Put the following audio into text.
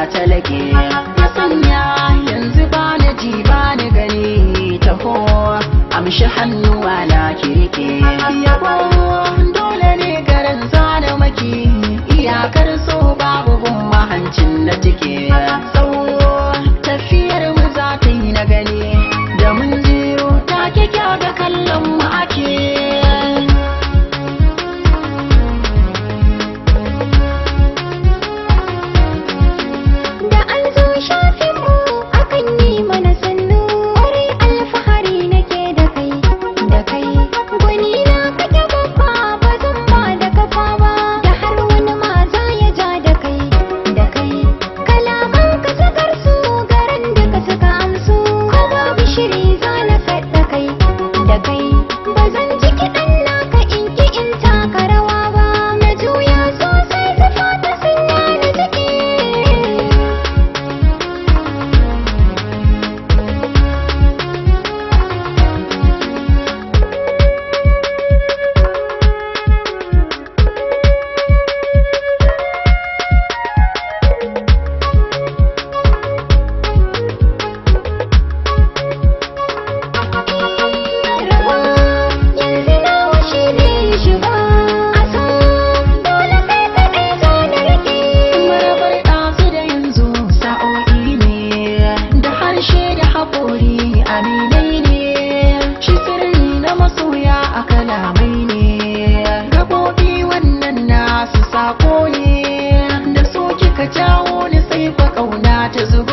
ta lake ya sanya yanzu ba na ji ba ni gani taho amshi hannuwa na kirke yabo dole ne garin zana maki iyakar so babu gumma hancin na tike tafiyar mu za ta yi na gani da mun jiyo ta kyakya ga kallon mu ake aminai ne shi sirri na masoya a kalamai ne gabobi wannan nasu sako ne da so kika jawo ni sai fa kauna ta zuba